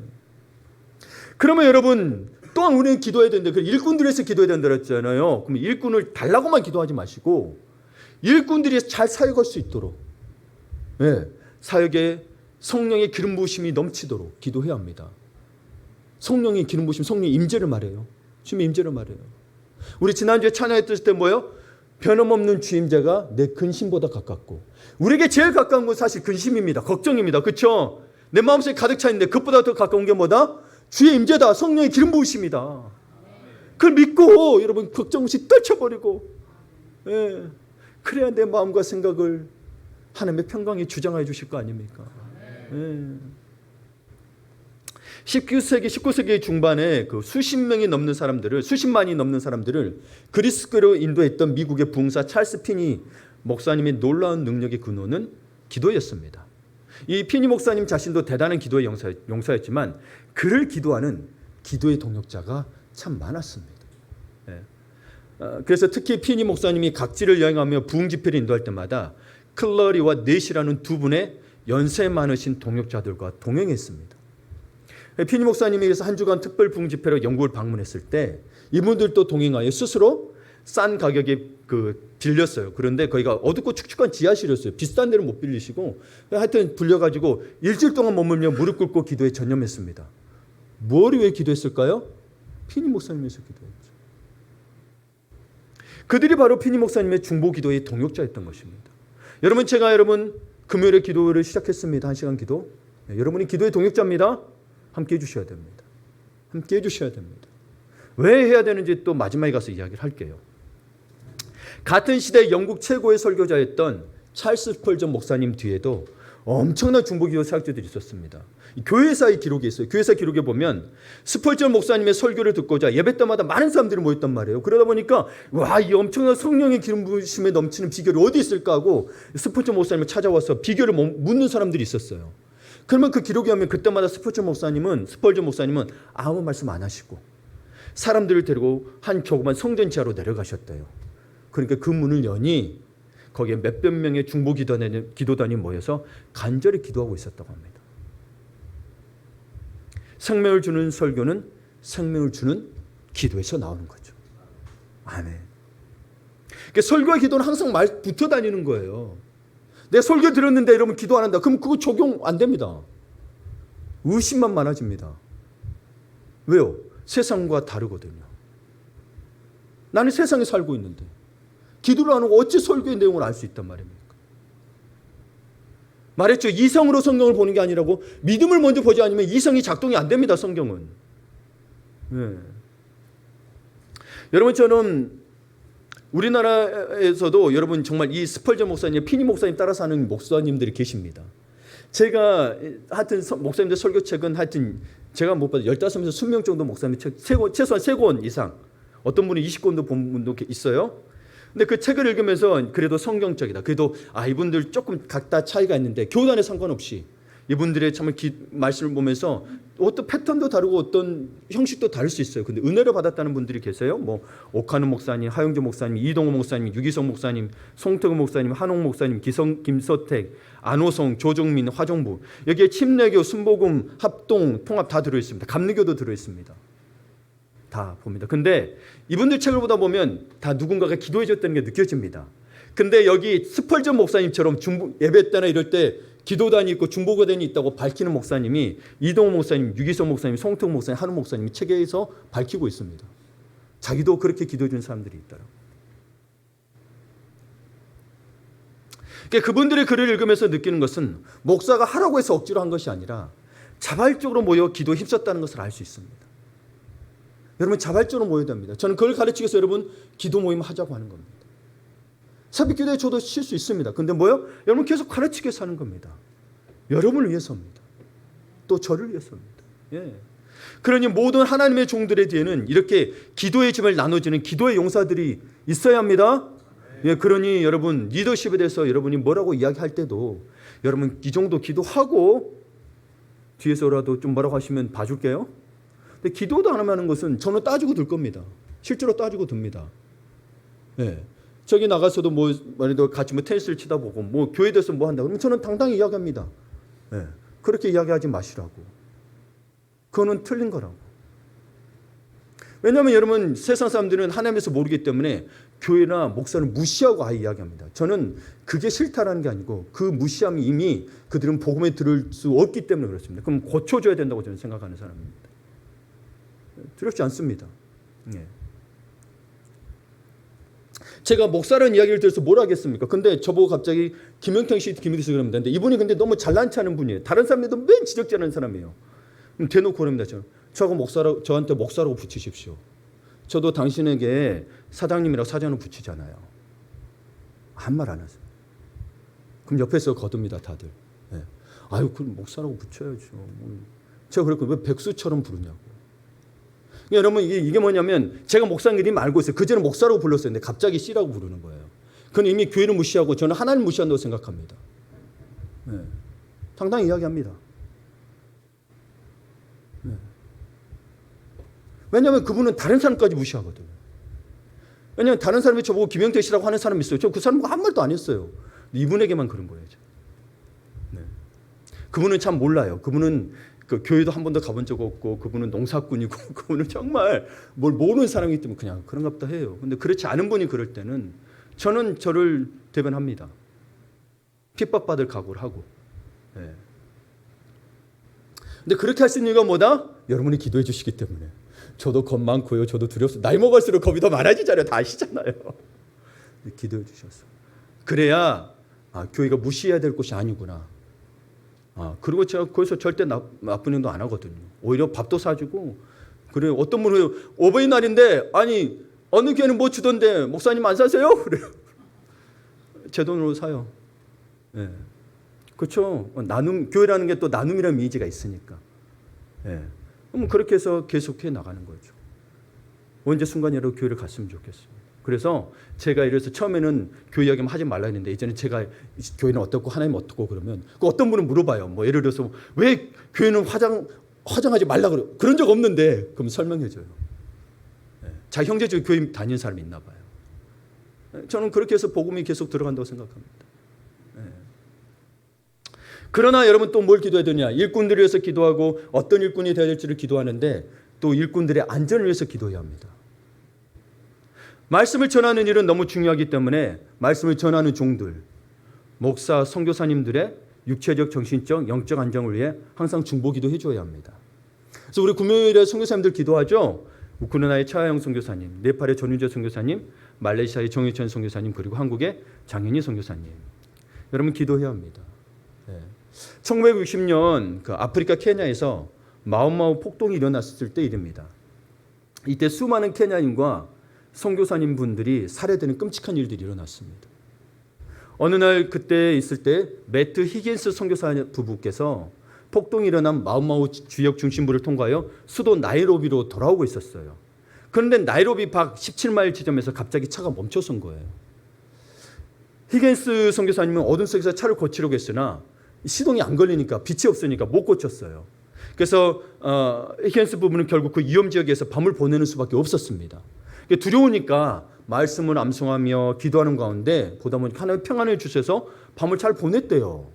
그러면 여러분 또한 우리는 기도해야 되는데 일꾼들에서 기도해야 된다 그랬잖아요. 그럼 일꾼을 달라고만 기도하지 마시고 일꾼들이 잘 사역할 수 있도록 사역에 성령의 기름 부으심이 넘치도록 기도해야 합니다. 성령의 기름 부으심, 성령의 임재를 말해요. 주님의 임재를 말해요. 우리 지난주에 찬양했을 때 변함없는 주임자가 내 근심보다 가깝고, 우리에게 제일 가까운 건 사실 근심입니다. 걱정입니다. 그렇죠? 내 마음속에 가득 차 있는데 그것보다 더 가까운 게 뭐다? 주의 임재다. 성령의 기름 부으심이다. 그걸 믿고 여러분 걱정 없이 떨쳐버리고, 그래야 내 마음과 생각을 하나님의 평강에 주장해 주실 거 아닙니까? 19세기 중반에 수십만이 넘는 사람들을 그리스도로 인도했던 미국의 부흥사 찰스 피니 목사님의 놀라운 능력의 근원은 기도였습니다. 이 피니 목사님 자신도 대단한 기도의 용사였지만 그를 기도하는 기도의 동역자가 참 많았습니다. 그래서 특히 피니 목사님이 각지를 여행하며 부흥 집회를 인도할 때마다 클러리와 넷이라는 두 분의 연세 많으신 동역자들과 동행했습니다. 피니 목사님이 그래서 한 주간 특별 부흥 집회로 영국을 방문했을 때 이분들도 동행하여 스스로 싼 가격에 빌렸어요. 그런데 거기가 어둡고 축축한 지하실이었어요. 비싼 데를 못 빌리시고 하여튼 빌려가지고 일주일 동안 머물며 무릎 꿇고 기도에 전념했습니다. 뭘 위해 기도했을까요? 피니 목사님에서 기도했죠. 그들이 바로 피니 목사님의 중보 기도의 동역자였던 것입니다. 제가 금요일에 기도를 시작했습니다. 1시간 기도. 여러분이 기도의 동역자입니다. 함께 해주셔야 됩니다. 함께 해주셔야 됩니다. 왜 해야 되는지 또 마지막에 가서 이야기를 할게요. 같은 시대 영국 최고의 설교자였던 찰스 스펄전 목사님 뒤에도 엄청난 중보기도 사역자들이 있었습니다. 교회사의 기록이 있어요. 교회사 기록에 보면 스펄전 목사님의 설교를 듣고자 예배 때마다 많은 사람들이 모였단 말이에요. 그러다 보니까 이 엄청난 성령의 기름 부으심에 넘치는 비결이 어디 있을까 하고 스펄전 목사님을 찾아와서 비결을 묻는 사람들이 있었어요. 그러면 그 기록에 하면 그때마다 스펄전 목사님은 아무 말씀 안 하시고 사람들을 데리고 한 조그만 성전 지하로 내려가셨대요. 그러니까 그 문을 여니 거기에 몇백 명의 중보 기도단이 모여서 간절히 기도하고 있었다고 합니다. 생명을 주는 설교는 생명을 주는 기도에서 나오는 거죠. 아멘. 그러니까 설교와 기도는 항상 붙어 다니는 거예요. 내 설교 들었는데 여러분 기도 안 한다. 그럼 그거 적용 안 됩니다. 의심만 많아집니다. 왜요? 세상과 다르거든요. 나는 세상에 살고 있는데 기도를 안 하고 어찌 설교의 내용을 알 수 있단 말입니까? 말했죠. 이성으로 성경을 보는 게 아니라고. 믿음을 먼저 보지 않으면 이성이 작동이 안 됩니다. 성경은. 여러분 저는 우리나라에서도 여러분 정말 이 스펄전 목사님, 피니 목사님 따라서 하는 목사님들이 계십니다. 제가 하여튼 목사님들 설교책은 하여튼 제가 못 봐도 15에서 20명 정도 목사님 책 최소한 3권 이상, 어떤 분은 20권도 본 분도 있어요. 근데 그 책을 읽으면서 그래도 성경적이다. 그래도 이분들 조금 각다 차이가 있는데 교단에 상관없이 이분들의 참 말씀을 보면서 어떤 패턴도 다르고 어떤 형식도 다를 수 있어요. 근데 은혜를 받았다는 분들이 계세요. 뭐 오카노 목사님, 하영조 목사님, 이동호 목사님, 유기성 목사님, 송태구 목사님, 한홍 목사님, 김서택, 안호성, 조정민, 화정부. 여기에 침례교, 순복음, 합동, 통합 다 들어있습니다. 감리교도 들어있습니다. 다 봅니다. 근데 이분들 책을 보다 보면 다 누군가가 기도해 줬다는 게 느껴집니다. 근데 여기 스펄전 목사님처럼 예배 때나 이럴 때 기도단이 있고 중보교단이 있다고 밝히는 목사님이 이동호 목사님, 유기성 목사님, 송태우 목사님, 한우 목사님이 책에서 밝히고 있습니다. 자기도 그렇게 기도해 준 사람들이 있더라고요. 그러니까 그분들의 글을 읽으면서 느끼는 것은 목사가 하라고 해서 억지로 한 것이 아니라 자발적으로 모여 기도에 힘썼다는 것을 알 수 있습니다. 여러분 자발적으로 모여야 됩니다. 저는 그걸 가르치기 위해서 여러분 기도 모임 하자고 하는 겁니다. 새벽기도에 저도 쉴 수 있습니다. 근데 뭐요? 여러분 계속 가르치기 위해서 하는 겁니다. 여러분을 위해서입니다. 또 저를 위해서입니다. 예. 그러니 모든 하나님의 종들의 뒤에는 이렇게 기도의 짐을 나눠주는 기도의 용사들이 있어야 합니다. 예, 그러니 여러분 리더십에 대해서 여러분이 뭐라고 이야기할 때도 여러분 이 정도 기도하고 뒤에서라도 좀 뭐라고 하시면 봐줄게요. 근데 기도도 안 하는 것은 저는 따지고 들 겁니다. 실제로 따지고 듭니다. 예. 저기 나가서도 말해도 같이 테니스를 치다 보고 교회에 대해서 한다 그러면 저는 당당히 이야기합니다. 예. 그렇게 이야기하지 마시라고. 그거는 틀린 거라고. 왜냐하면 여러분 세상 사람들은 하나님에서 모르기 때문에 교회나 목사를 무시하고 아예 이야기합니다. 저는 그게 싫다라는 게 아니고 그 무시함이 이미 그들은 복음에 들을 수 없기 때문에 그렇습니다. 그럼 고쳐줘야 된다고 저는 생각하는 사람입니다. 두렵지 않습니다. 예. 제가 목사라는 이야기를 들어서 뭘 하겠습니까? 근데 저보고 갑자기 김영평 씨, 김일수 그럽니다. 근데 이분이 근데 너무 잘난치 않은 분이에요. 다른 사람들도 맨 지적질하는 사람이에요. 그럼 대놓고 그럽니다. 저한테 목사라고 붙이십시오. 저도 당신에게 사장님이라고 사장을 붙이잖아요. 한 말 안 하세요. 그럼 옆에서 거둡니다, 다들. 네. 아유, 그럼 목사라고 붙여야죠. 제가 그랬고 왜 백수처럼 부르냐고. 여러분 이게 뭐냐면 제가 목사인 게 이미 알고 있어요. 그전에 목사라고 불렀어요. 근데 갑자기 씨라고 부르는 거예요. 그건 이미 교회를 무시하고 저는 하나님 무시한다고 생각합니다. 네. 당당히 이야기합니다. 네. 왜냐하면 그분은 다른 사람까지 무시하거든요. 왜냐하면 다른 사람이 저보고 김영태 씨라고 하는 사람이 있어요. 저 그 사람과 한 말도 안 했어요. 이분에게만 그런 거예요. 네. 그분은 참 몰라요. 그분은 그 교회도 한 번도 가본 적 없고 그분은 농사꾼이고 그분은 정말 뭘 모르는 사람이기 때문에 그냥 그런가 보다 해요. 근데 그렇지 않은 분이 그럴 때는 저는 저를 대변합니다. 핍박받을 각오를 하고. 네. 근데 그렇게 할 수 있는 이유가 뭐다? 여러분이 기도해 주시기 때문에. 저도 겁 많고요. 저도 두렵습니다. 나이 먹을수록 겁이 더 많아지잖아요. 다 아시잖아요. 기도해 주셔서. 그래야 교회가 무시해야 될 곳이 아니구나. 그리고 제가 거기서 절대 나쁜 행동 안 하거든요. 오히려 밥도 사주고. 그래요. 어떤 분은 어버이날인데 아니 어느 교회는 뭐 주던데 목사님 안 사세요? 그래요. 제 돈으로 사요. 네. 그렇죠. 교회라는 게 또 나눔이라는 이미지가 있으니까. 네. 그럼 그렇게 해서 계속해 나가는 거죠. 언제 순간이라도 교회를 갔으면 좋겠습니다. 그래서 제가 이래서 처음에는 교회 이야기만 하지 말라 했는데 이제는 제가 교회는 어떻고 하나님 어떻고 그러면 어떤 분은 물어봐요. 예를 들어서 왜 교회는 화장하지 말라 그래요? 그런 적 없는데 그럼 설명해줘요. 네. 자기 형제적 교회 다니는 사람이 있나 봐요. 네. 저는 그렇게 해서 복음이 계속 들어간다고 생각합니다. 네. 그러나 여러분 또 뭘 기도해야 되냐? 일꾼들을 위해서 기도하고 어떤 일꾼이 되어야 될지를 기도하는데 또 일꾼들의 안전을 위해서 기도해야 합니다. 말씀을 전하는 일은 너무 중요하기 때문에 말씀을 전하는 종들, 목사, 선교사님들의 육체적, 정신적, 영적 안정을 위해 항상 중보기도 해줘야 합니다. 그래서 우리 금요일에 선교사님들 기도하죠. 우크라이나의 차하영 선교사님, 네팔의 전윤재 선교사님, 말레이시아의 정유천 선교사님, 그리고 한국의 장현희 선교사님. 여러분 기도해야 합니다. 네. 1960년 아프리카 케냐에서 마오마오 폭동이 일어났을 때 일입니다. 이때 수많은 케냐인과 선교사님 분들이 살해되는 끔찍한 일들이 일어났습니다. 어느 날 그때 있을 때 매트 히긴스 선교사 부부께서 폭동이 일어난 마우마우 지역 중심부를 통과하여 수도 나이로비로 돌아오고 있었어요. 그런데 나이로비 밖 17마일 지점에서 갑자기 차가 멈춰선 거예요. 히긴스 선교사님은 어둠 속에서 차를 고치려고 했으나 시동이 안 걸리니까, 빛이 없으니까 못 고쳤어요. 그래서 히긴스 부부는 결국 그 위험 지역에서 밤을 보내는 수밖에 없었습니다. 두려우니까 말씀을 암송하며 기도하는 가운데 보다 보니까 하나님의 평안을 주셔서 밤을 잘 보냈대요.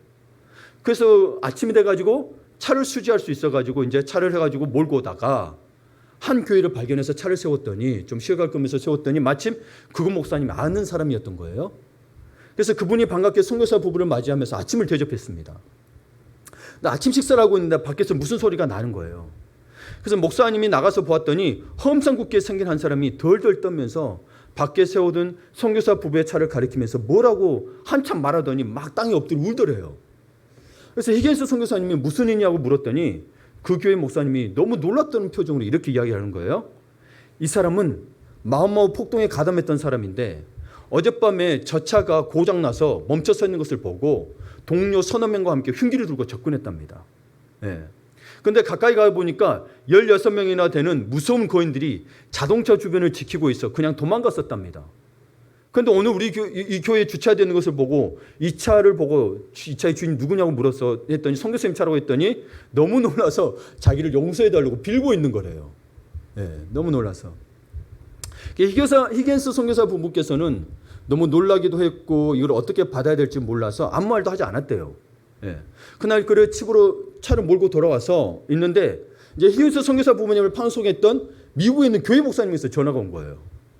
그래서 아침이 돼가지고 차를 수지할 수 있어가지고 이제 차를 해가지고 몰고 오다가 한 교회를 발견해서 차를 세웠더니, 좀 쉬어갈 거면서 세웠더니 마침 그곳 목사님이 아는 사람이었던 거예요. 그래서 그분이 반갑게 선교사 부부를 맞이하면서 아침을 대접했습니다. 아침 식사를 하고 있는데 밖에서 무슨 소리가 나는 거예요. 그래서 목사님이 나가서 보았더니 험상궂게 생긴 한 사람이 덜덜 떨면서 밖에 세우던 선교사 부부의 차를 가리키면서 뭐라고 한참 말하더니 막 땅에 엎드려 울더래요. 그래서 히긴스 선교사님이 무슨 일이냐고 물었더니 그 교회 목사님이 너무 놀랐다는 표정으로 이렇게 이야기하는 거예요. 이 사람은 마우마우 폭동에 가담했던 사람인데 어젯밤에 저 차가 고장나서 멈춰서 있는 것을 보고 동료 서너 명과 함께 흉기를 들고 접근했답니다. 그런데 가까이 가보니까 16명이나 되는 무서운 거인들이 자동차 주변을 지키고 있어 그냥 도망갔었답니다. 그런데 오늘 우리 이 교회에 주차되는 것을 보고 이 차를 보고 이 차의 주인이 누구냐고 물었어 했더니 선교사님 차라고 했더니 너무 놀라서 자기를 용서해달라고 빌고 있는 거래요. 너무 놀라서. 히긴스 선교사 부부께서는 너무 놀라기도 했고 이걸 어떻게 받아야 될지 몰라서 아무 말도 하지 않았대요. 그날 그를 집으로 차를 몰고 돌아와서 있는데 이제 히긴스 선교사 부모님을 방송했던 미국에 있는 교회 목사님에서 전화가 온 거예요.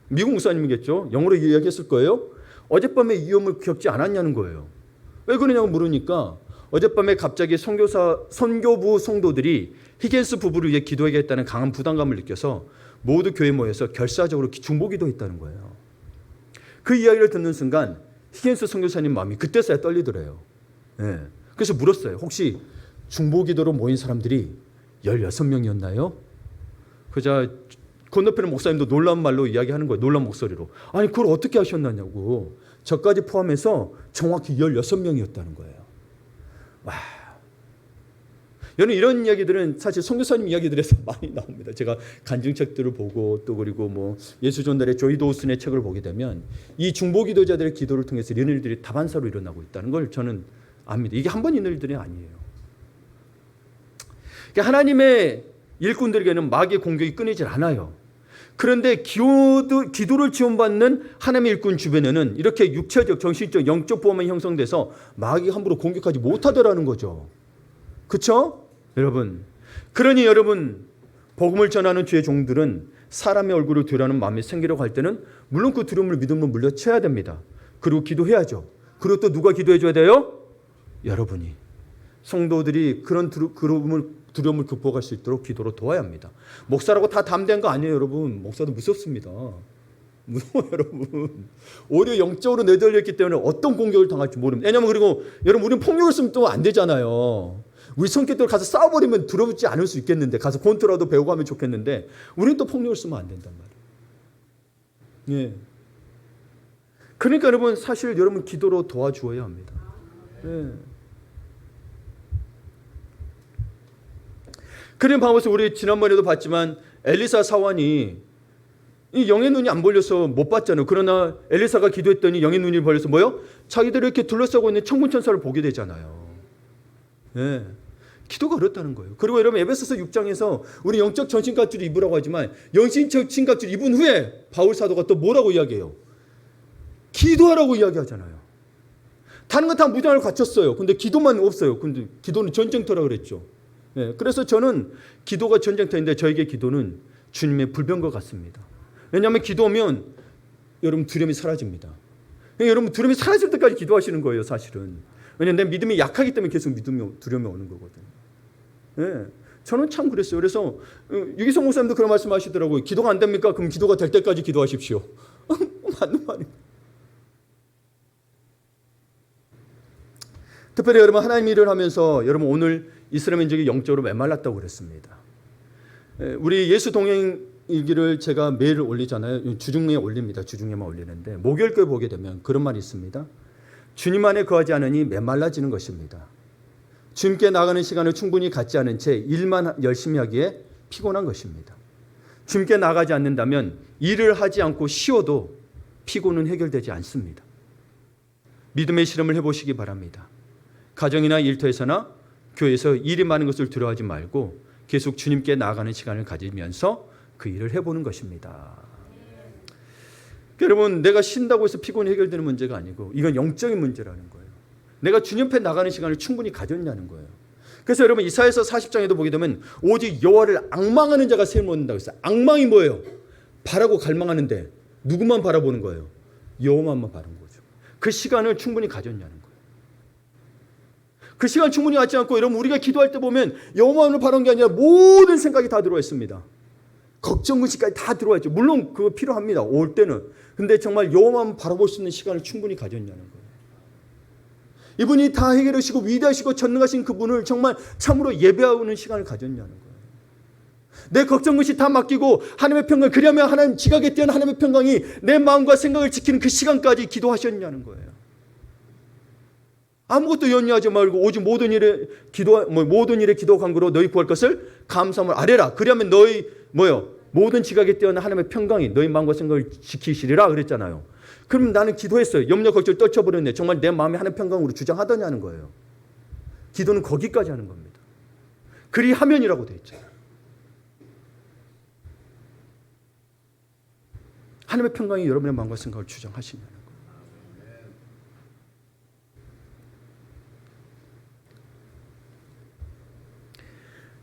미국 목사님이겠죠. 영어로 이야기했을 거예요. 어젯밤에 위험을 겪지 않았냐는 거예요. 왜 그러냐고 물으니까 어젯밤에 갑자기 선교부 성도들이 히긴스 부부를 위해 기도하겠다는 강한 부담감을 느껴서 모두 교회에 모여서 결사적으로 중보기도했다는 거예요. 그 이야기를 듣는 순간 히긴스 선교사님 마음이 그때서야 떨리더래요. 그래서 물었어요. 혹시 중보기도로 모인 사람들이 16명이었나요? 그자 건너편의 목사님도 놀라운 말로 이야기하는 거예요. 놀라운 목소리로. 아니 그걸 어떻게 하셨느냐고. 저까지 포함해서 정확히 16명이었다는 거예요. 와. 여러분 이런 이야기들은 사실 선교사님 이야기들에서 많이 나옵니다. 제가 간증책들을 보고 또 그리고 뭐 예수전달의 조이 도우슨의 책을 보게 되면 이 중보기도자들의 기도를 통해서 이런 일들이 다반사로 일어나고 있다는 걸 저는 압니다. 이게 한 번 있는 일들이 아니에요. 그러니까 하나님의 일꾼들에게는 마귀의 공격이 끊이질 않아요. 그런데 기도를 지원받는 하나님의 일꾼 주변에는 이렇게 육체적, 정신적, 영적 보험이 형성돼서 마귀가 함부로 공격하지 못하더라는 거죠. 그렇죠? 여러분. 그러니 여러분 복음을 전하는 주의 종들은 사람의 얼굴을 두려워하는 마음이 생기려고 할 때는 물론 그 두려움을 믿음으로 물려쳐야 됩니다. 그리고 기도해야죠. 그리고 또 누가 기도해 줘야 돼요? 여러분이. 성도들이 그런 두려움을 극복할 수 있도록 기도로 도와야 합니다. 목사라고 다 담대한 거 아니에요, 여러분. 목사도 무섭습니다. 무서워요, 여러분. 오히려 영적으로 내달렸기 때문에 어떤 공격을 당할지 모릅니다. 왜냐하면 그리고 여러분 우리는 폭력을 쓰면 또 안 되잖아요. 우리 성격대로 가서 싸워버리면 두렵지 않을 수 있겠는데 가서 권투라도 배우고 하면 좋겠는데 우리는 또 폭력을 쓰면 안 된단 말이에요. 그러니까 여러분 사실 여러분 기도로 도와주어야 합니다. 그런 방법에서 우리 지난번에도 봤지만 엘리사 사환이 이 영의 눈이 안 벌려서 못 봤잖아요. 그러나 엘리사가 기도했더니 영의 눈이 벌려서 뭐요? 자기들을 이렇게 둘러싸고 있는 천군 천사를 보게 되잖아요. 기도가 어렵다는 거예요. 그리고 여러분 에베소서 6장에서 우리 영적 전신갑주를 입으라고 하지만 영적 전신갑주를 입은 후에 바울 사도가 또 뭐라고 이야기해요? 기도하라고 이야기하잖아요. 다른 건 다 무장을 갖췄어요. 근데 기도만 없어요. 근데 기도는 전쟁터라고 그랬죠. 그래서 저는 기도가 전쟁터인데 저에게 기도는 주님의 불병과 같습니다. 왜냐하면 기도하면 여러분 두려움이 사라집니다. 여러분 두려움이 사라질 때까지 기도하시는 거예요, 사실은. 왜냐하면 내 믿음이 약하기 때문에 계속 두려움이 오는 거거든요. 저는 참 그랬어요. 그래서 유기성 목사님도 그런 말씀 하시더라고요. 기도가 안 됩니까? 그럼 기도가 될 때까지 기도하십시오. 맞는 말이에요. 특별히 여러분 하나님 일을 하면서 여러분 오늘 이스라엘 민족이 영적으로 메말랐다고 그랬습니다. 우리 예수 동행일기를 제가 매일 올리잖아요. 주중에 올립니다. 주중에만 올리는데 목요일교회 보게 되면 그런 말이 있습니다. 주님 안에 거하지 않으니 메말라지는 것입니다. 주님께 나가는 시간을 충분히 갖지 않은 채 일만 열심히 하기에 피곤한 것입니다. 주님께 나가지 않는다면 일을 하지 않고 쉬어도 피곤은 해결되지 않습니다. 믿음의 실험을 해보시기 바랍니다. 가정이나 일터에서나 교회에서 일이 많은 것을 두려워하지 말고 계속 주님께 나아가는 시간을 가지면서 그 일을 해보는 것입니다. 여러분, 내가 쉰다고 해서 피곤이 해결되는 문제가 아니고 이건 영적인 문제라는 거예요. 내가 주님 앞에 나가는 시간을 충분히 가졌냐는 거예요. 그래서 여러분, 이사야서 40장에도 보게 되면 오직 여호와를 앙망하는 자가 세움을 얻는다고 했어요. 앙망이 뭐예요? 바라고 갈망하는데 누구만 바라보는 거예요? 여호와만 바라보는 거죠. 그 시간을 충분히 가졌냐는 거예요. 그 시간 충분히 갖지 않고 여러분, 우리가 기도할 때 보면 여호와만을 바라는 게 아니라 모든 생각이 다 들어와 있습니다. 걱정의식까지 다 들어와 있죠. 물론 그거 필요합니다. 올 때는. 근데 정말 여호와만 바라볼 수 있는 시간을 충분히 가졌냐는 거예요. 이분이 다 해결하시고 위대하시고 전능하신 그분을 정말 참으로 예배하는 시간을 가졌냐는 거예요. 내 걱정의식 다 맡기고 하나님의 평강, 그러면 하나님 지각에 뛰어난 하나님의 평강이 내 마음과 생각을 지키는 그 시간까지 기도하셨냐는 거예요. 아무것도 연유하지 말고 오직 모든 일에 기도 간구로 너희 구할 것을 감사함을 아뢰라. 그러면 너희 모든 지각에 뛰어난 하나님의 평강이 너희 마음과 생각을 지키시리라 그랬잖아요. 그럼 나는 기도했어요. 염려 걱정을 떨쳐버렸네. 정말 내 마음이 하나님 평강으로 주장하더냐는 거예요. 기도는 거기까지 하는 겁니다. 그리하면이라고 되어 있잖아요. 하나님의 평강이 여러분의 마음과 생각을 주장하시냐는 거예요.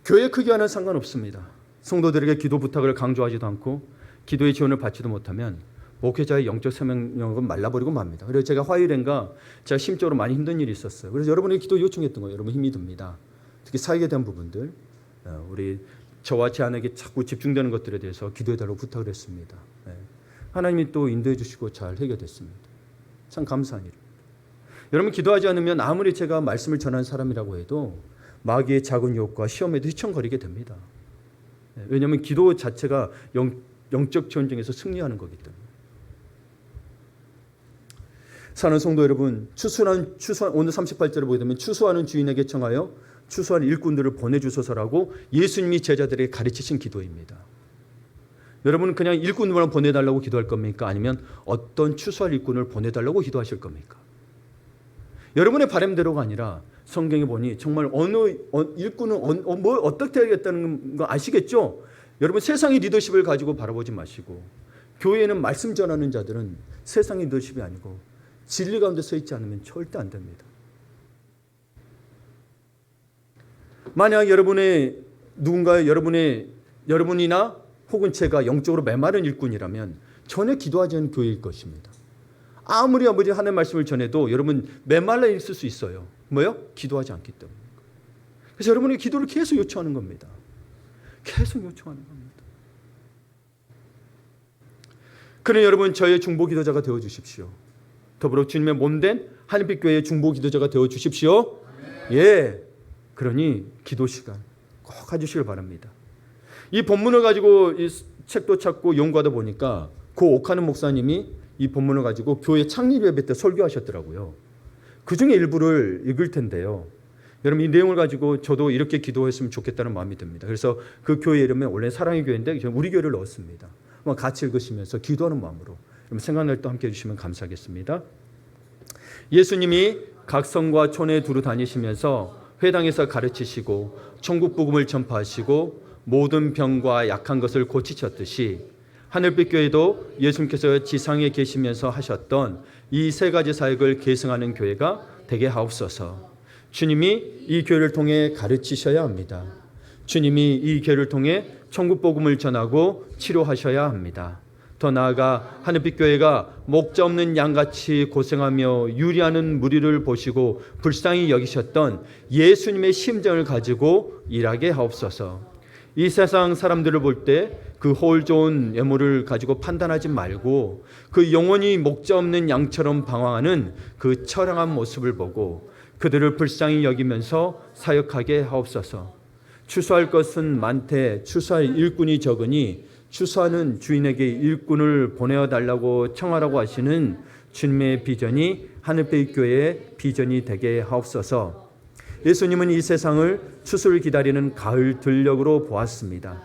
교회 크기와는 상관없습니다. 성도들에게 기도 부탁을 강조하지도 않고 기도의 지원을 받지도 못하면 목회자의 영적 생명력은 말라버리고 맙니다. 그래서 제가 화요일엔가 제가 심적으로 많이 힘든 일이 있었어요. 그래서 여러분에게 기도 요청했던 거예요. 여러분 힘이 듭니다. 특히 사역에 대한 부분들, 우리 저와 제 아내에게 자꾸 집중되는 것들에 대해서 기도해달라고 부탁을 했습니다. 하나님이 또 인도해 주시고 잘 해결됐습니다. 참 감사한 일. 여러분, 기도하지 않으면 아무리 제가 말씀을 전하는 사람이라고 해도 마귀의 작은 유혹과 시험에도 휘청거리게 됩니다. 왜냐하면 기도 자체가 영적 전쟁에서 승리하는 거기 때문에. 사는 성도 여러분, 추수하는 오늘 38절을 보게 되면 추수하는 주인에게 청하여 추수할 일꾼들을 보내주소서라고 예수님이 제자들에게 가르치신 기도입니다. 여러분은 그냥 일꾼들만 보내달라고 기도할 겁니까? 아니면 어떤 추수할 일꾼을 보내달라고 기도하실 겁니까? 여러분의 바람대로가 아니라 성경에 보니 정말 어느 일꾼은 어떻게 하겠다는 거 아시겠죠? 여러분, 세상의 리더십을 가지고 바라보지 마시고 교회에는 말씀 전하는 자들은 세상의 리더십이 아니고 진리 가운데 서 있지 않으면 절대 안 됩니다. 만약 여러분이나 혹은 제가 영적으로 메마른 일꾼이라면 전혀 기도하지 않는 교회일 것입니다. 아무리 하나님의 말씀을 전해도 여러분 메말라 있을 수 있어요. 뭐요? 기도하지 않기 때문에. 그래서 여러분이 기도를 계속 요청하는 겁니다. 계속 요청하는 겁니다. 그러니 여러분, 저의 중보 기도자가 되어 주십시오. 더불어 주님의 몸된 하늘빛 교회의 중보 기도자가 되어 주십시오. 예. 그러니 기도 시간 꼭 가주시길 바랍니다. 이 본문을 가지고 이 책도 찾고 연구하다 보니까 고 옥하는 목사님이 이 본문을 가지고 교회 창립 예배 때 설교하셨더라고요. 그 중에 일부를 읽을 텐데요. 여러분, 이 내용을 가지고 저도 이렇게 기도했으면 좋겠다는 마음이 듭니다. 그래서 그 교회 이름은 원래 사랑의 교회인데 우리 교회를 넣었습니다. 같이 읽으시면서 기도하는 마음으로 여러분 생각날 때 함께 해주시면 감사하겠습니다. 예수님이 각 성과 촌에 두루 다니시면서 회당에서 가르치시고 천국 복음을 전파하시고 모든 병과 약한 것을 고치셨듯이 하늘빛 교회도 예수님께서 지상에 계시면서 하셨던 이 세 가지 사역을 계승하는 교회가 되게 하옵소서. 주님이 이 교회를 통해 가르치셔야 합니다. 주님이 이 교회를 통해 천국 복음을 전하고 치료하셔야 합니다. 더 나아가 하늘빛 교회가 목자 없는 양같이 고생하며 유리하는 무리를 보시고 불쌍히 여기셨던 예수님의 심정을 가지고 일하게 하옵소서. 이 세상 사람들을 볼 때 그 홀 좋은 외모를 가지고 판단하지 말고 그 영원히 목자 없는 양처럼 방황하는 그 처량한 모습을 보고 그들을 불쌍히 여기면서 사역하게 하옵소서. 추수할 것은 많되 추수할 일꾼이 적으니 추수하는 주인에게 일꾼을 보내어 달라고 청하라고 하시는 주님의 비전이 하늘빛 교회의 비전이 되게 하옵소서. 예수님은 이 세상을 추수를 기다리는 가을 들녘으로 보았습니다.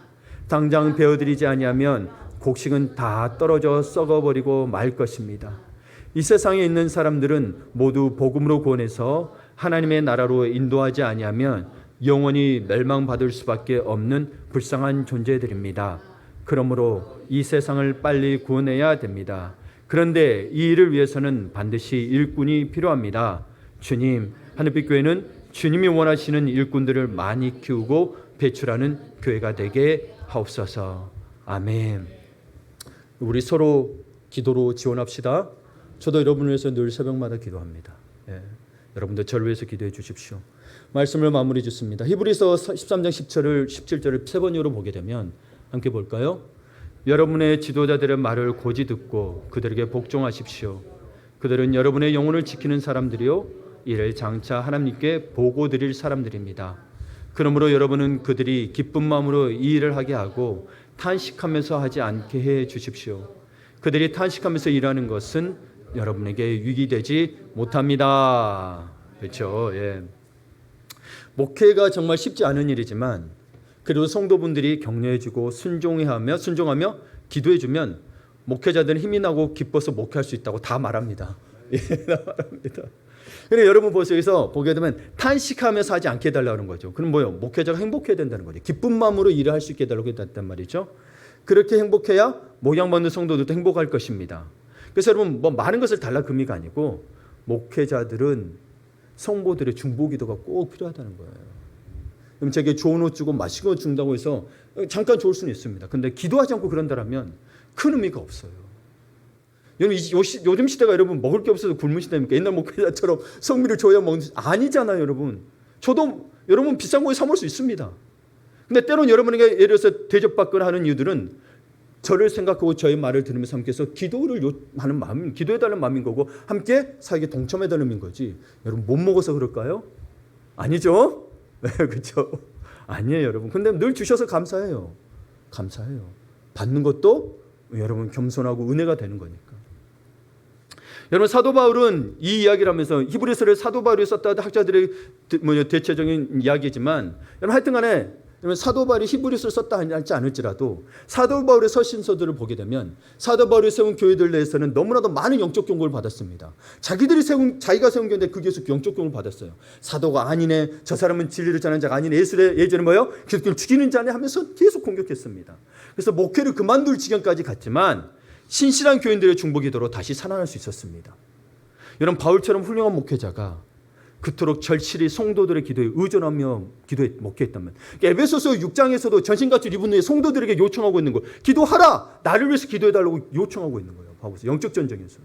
당장 베어드리지 아니하면 곡식은 다 떨어져 썩어버리고 말 것입니다. 이 세상에 있는 사람들은 모두 복음으로 구원해서 하나님의 나라로 인도하지 아니하면 영원히 멸망받을 수밖에 없는 불쌍한 존재들입니다. 그러므로 이 세상을 빨리 구원해야 됩니다. 그런데 이 일을 위해서는 반드시 일꾼이 필요합니다. 주님, 하늘빛 교회는 주님이 원하시는 일꾼들을 많이 키우고 배출하는 교회가 되게 하옵소서. 아멘. 우리 서로 기도로 지원합시다. 저도 여러분을 위해서 늘 새벽마다 기도합니다. 여러분도 저를 위해서 기도해 주십시오. 말씀을 마무리 짓습니다. 히브리서 13장 17절을 세 번으로 보게 되면 함께 볼까요? 여러분의 지도자들의 말을 고지 듣고 그들에게 복종하십시오. 그들은 여러분의 영혼을 지키는 사람들이요 이를 장차 하나님께 보고 드릴 사람들입니다. 그러므로 여러분은 그들이 기쁜 마음으로 이 일을 하게 하고 탄식하면서 하지 않게 해 주십시오. 그들이 탄식하면서 일하는 것은 여러분에게 유익이 되지 못합니다. 그렇죠? 예. 목회가 정말 쉽지 않은 일이지만 그래도 성도분들이 격려해주고 순종하며 기도해주면 목회자들은 힘이 나고 기뻐서 목회할 수 있다고 다 말합니다. 예, 다 말합니다. 그래 여러분 보세요. 보게 되면 탄식하면서 하지 않게 해달라는 거죠. 그럼 뭐요? 목회자가 행복해야 된다는 거죠. 기쁜 마음으로 일을 할 수 있게 해달라고 했단 말이죠. 그렇게 행복해야 목양받는 성도들도 행복할 것입니다. 그래서 여러분 뭐 많은 것을 달라 금이가 아니고 목회자들은 성도들의 중보기도가 꼭 필요하다는 거예요. 그럼 제게 좋은 옷 주고 맛있는 거 준다고 해서 잠깐 좋을 수는 있습니다. 근데 기도하지 않고 그런다면 큰 의미가 없어요. 여러분 요즘 시대가 여러분 먹을 게 없어서 굶은 시대입니까? 옛날 목회자처럼 성미를 줘야 먹는 아니잖아요, 여러분. 저도 여러분 비싼 거에 사 먹을 수 있습니다. 근데 때론 여러분에게 예를 들어서 대접받거나 하는 이유들은 저를 생각하고 저의 말을 들으면서 함께해서 기도를 하는 마음, 기도해달라는 마음인 거고 함께 사역에 동참해달라는 의미인 거지. 여러분 못 먹어서 그럴까요? 아니죠? 그렇죠? 아니에요, 여러분. 근데 늘 주셔서 감사해요. 감사해요. 받는 것도 여러분 겸손하고 은혜가 되는 거니까. 여러분 사도 바울은 이 이야기를 하면서 히브리서를 사도 바울이 썼다 학자들의 대체적인 이야기지만 여러분 하여튼간에 사도 바울이 히브리서를 썼다 할지 않을지라도 사도 바울의 서신서들을 보게 되면 사도 바울이 세운 교회들 내에서는 너무나도 많은 영적 경고를 받았습니다. 자기가 세운 교회인데 거기에서 영적 경고를 받았어요. 사도가 아니네, 저 사람은 진리를 전하는 자가 아니네, 예전에 뭐요? 기독교를 죽이는 자네 하면서 계속 공격했습니다. 그래서 목회를 그만둘 지경까지 갔지만 신실한 교인들의 중보기도로 다시 살아날 수 있었습니다. 여러분 바울처럼 훌륭한 목회자가 그토록 절실히 성도들의 기도에 의존하며 목회했다면 에베소서 6장에서도 전신갑주를 입은 후에 성도들에게 요청하고 있는 거예요. 기도하라! 나를 위해서 기도해달라고 요청하고 있는 거예요. 봐보세요. 영적 전쟁에서도.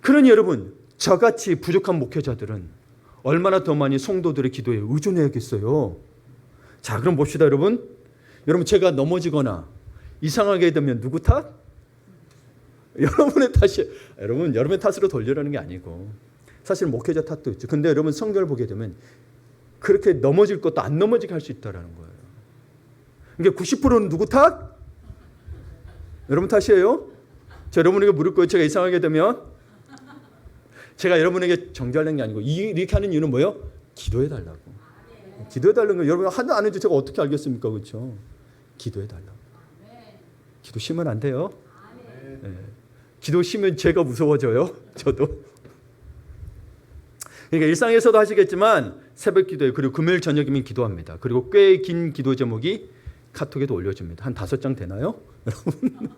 그러니 여러분 저같이 부족한 목회자들은 얼마나 더 많이 성도들의 기도에 의존해야겠어요. 자 그럼 봅시다 여러분. 여러분 제가 넘어지거나 이상하게 되면 누구 탓? 여러분의 탓이 여러분 여러분의 탓으로 돌리라는 게 아니고 사실 목회자 탓도 있죠. 근데 여러분 성경을 보게 되면 그렇게 넘어질 것도 안 넘어지게 할 수 있다는 거예요. 그러니까 90%는 누구 탓? 여러분 탓이에요? 저 여러분에게 물을 거예요. 제가 이상하게 되면 제가 여러분에게 정죄하는 게 아니고 이렇게 하는 이유는 뭐예요? 기도해달라고. 기도해달라는 거 여러분 하나 안 해도 제가 어떻게 알겠습니까? 그렇죠? 기도해달라고. 기도 쉬면 안 돼요. 네. 기도 쉬면 제가 무서워져요. 저도. 그러니까 일상에서도 하시겠지만 새벽 기도에 그리고 금요일 저녁이면 기도합니다. 그리고 꽤 긴 기도 제목이 카톡에도 올려줍니다. 한 5장 되나요? 여러분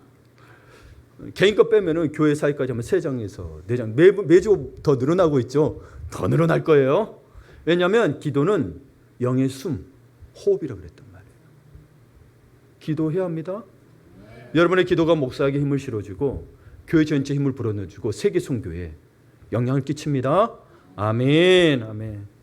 개인 거 빼면은 교회 사이까지 하면 3장에서 4장 매주 더 늘어나고 있죠. 더 늘어날 거예요. 왜냐하면 기도는 영의 숨, 호흡이라고 그랬단 말이에요. 기도해야 합니다. 여러분의 기도가 목사에게 힘을 실어주고 교회 전체 힘을 불어넣어주고 세계 선교에 영향을 끼칩니다. 아멘. 아멘.